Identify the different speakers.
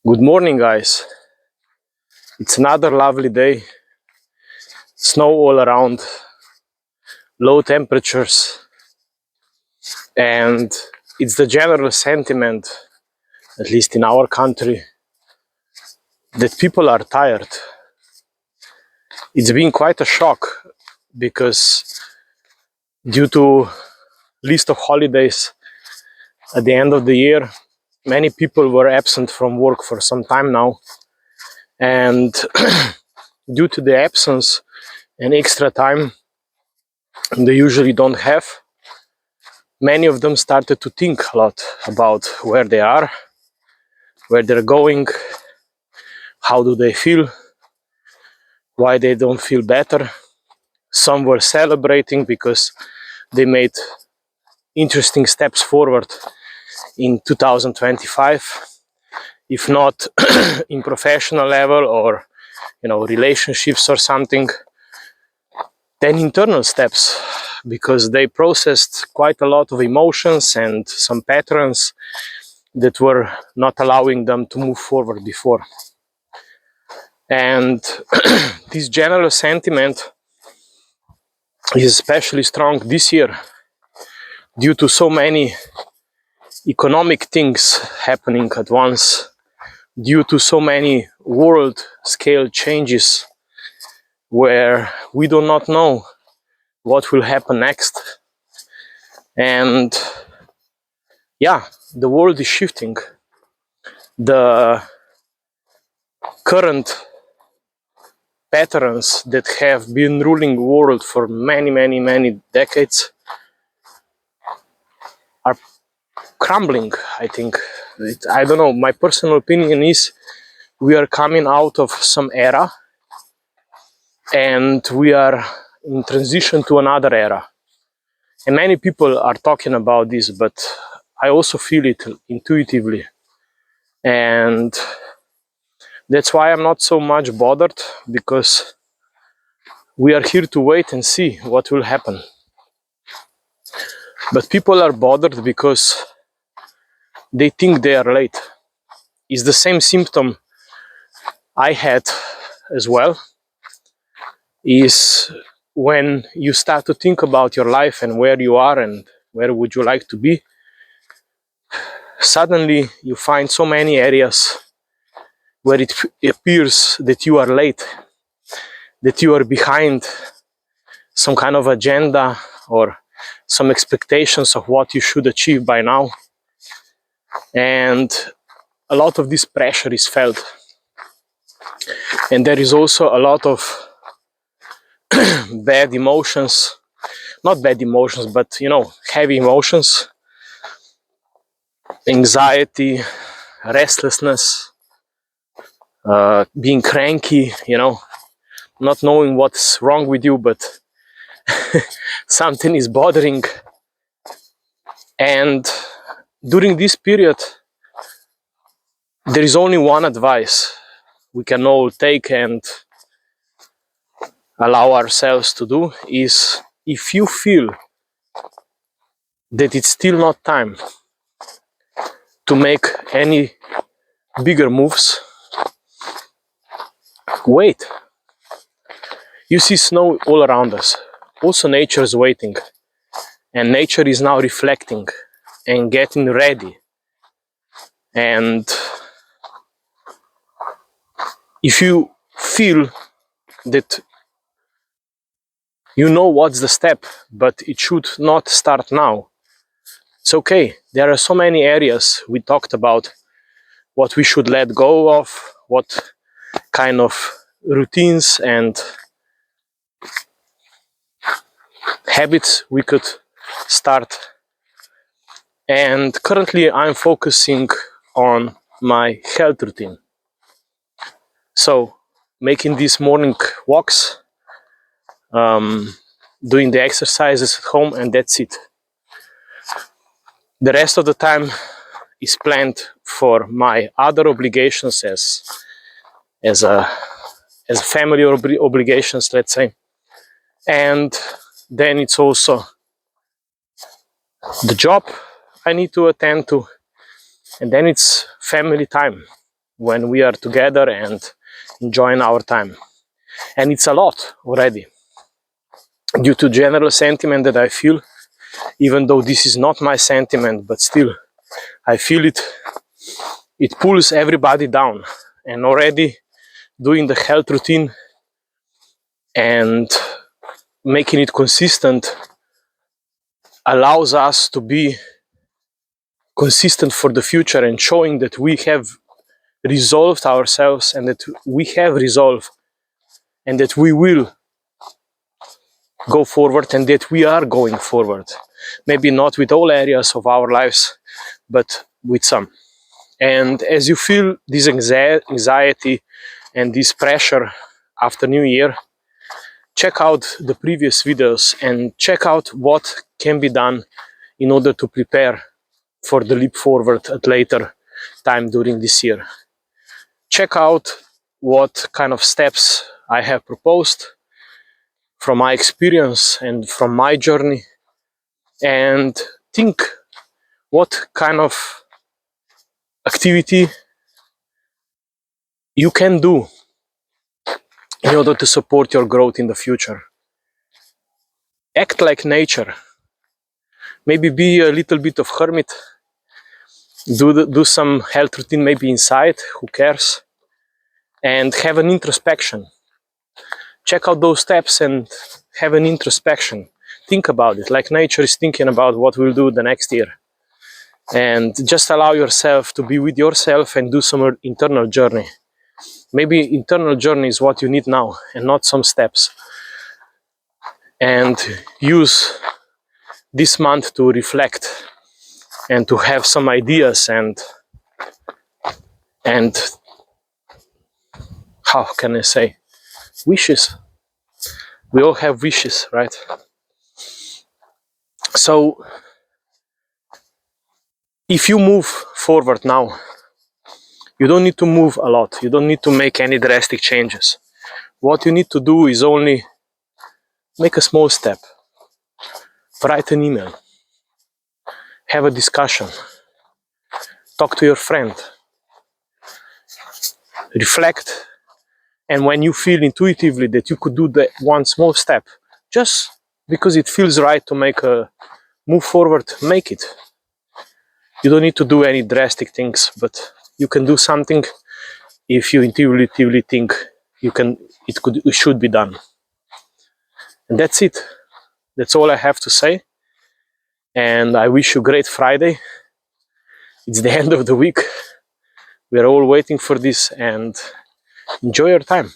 Speaker 1: Good morning, guys. It's another lovely day. Snow all around, low temperatures, and it's the general sentiment, at least in our country, that people are tired. It's been quite a shock because due to list of holidays at the end of the year, many people were absent from work for some time now, and due to the absence and extra time they usually don't have, many of them started to think a lot about where they are, where they're going, how do they feel, why they don't feel better. Some were celebrating because they made interesting steps forward in 2025, if not in professional level or relationships or something, then internal steps, because they processed quite a lot of emotions and some patterns that were not allowing them to move forward before. And this general sentiment is especially strong this year due to so many economic things happening at once, due to so many world scale changes where we do not know what will happen next. And yeah, the world is shifting. The current patterns that have been ruling the world for many decades are crumbling, I think. I don't know, my personal opinion is we are coming out of some era and we are in transition to another era. And many people are talking about this, but I also feel it intuitively. And that's why I'm not so much bothered, because we are here to wait and see what will happen. But people are bothered because they think they are late. It's the same symptom I had as well, is when you start to think about your life and where you are and where would you like to be, suddenly you find so many areas where it appears that you are late, that you are behind some kind of agenda or some expectations of what you should achieve by now. And a lot of this pressure is felt. And there is also a lot of bad emotions, not bad emotions, but heavy emotions, anxiety, restlessness, being cranky, not knowing what's wrong with you, but something is bothering. And during this period, there is only one advice we can all take and allow ourselves to do, is if you feel that it's still not time to make any bigger moves, wait. You see snow all around us. Also, nature is waiting, and nature is now reflecting and getting ready. And if you feel that you know what's the step, but it should not start now, it's okay. There are so many areas we talked about, what we should let go of, what kind of routines and habits we could start. And currently I'm focusing on my health routine. So making these morning walks, doing the exercises at home, and that's it. The rest of the time is planned for my other obligations as a family obligations, let's say. And then it's also the job I need to attend to, and then it's family time, when we are together and enjoying our time. And it's a lot already, due to general sentiment that I feel, even though this is not my sentiment, but still I feel it. It pulls everybody down. And already doing the health routine and making it consistent allows us to be consistent for the future, and showing that we have resolved ourselves, and that we have resolve, and that we will go forward, and that we are going forward. Maybe not with all areas of our lives, but with some. And as you feel this anxiety and this pressure after New Year, check out the previous videos and check out what can be done in order to prepare for the leap forward at later time during this year. Check out what kind of steps I have proposed from my experience and from my journey, and think what kind of activity you can do in order to support your growth in the future. Act like nature. Maybe be a little bit of hermit. Do some health routine maybe inside, who cares? And have an introspection. Check out those steps and have an introspection. Think about it, like nature is thinking about what we'll do the next year. And just allow yourself to be with yourself and do some internal journey. Maybe internal journey is what you need now, and not some steps. And use this month to reflect and to have some ideas and how can I say, wishes. We all have wishes, right? So if you move forward now, you don't need to move a lot. You don't need to make any drastic changes. What you need to do is only make a small step. Write an email. Have a discussion. Talk to your friend. Reflect. And when you feel intuitively that you could do that one small step, just because it feels right to make a move forward, make it. You don't need to do any drastic things, but you can do something if you intuitively think it should be done. And that's it. That's all I have to say. And I wish you a great Friday. It's the end of the week. We are all waiting for this, and enjoy your time.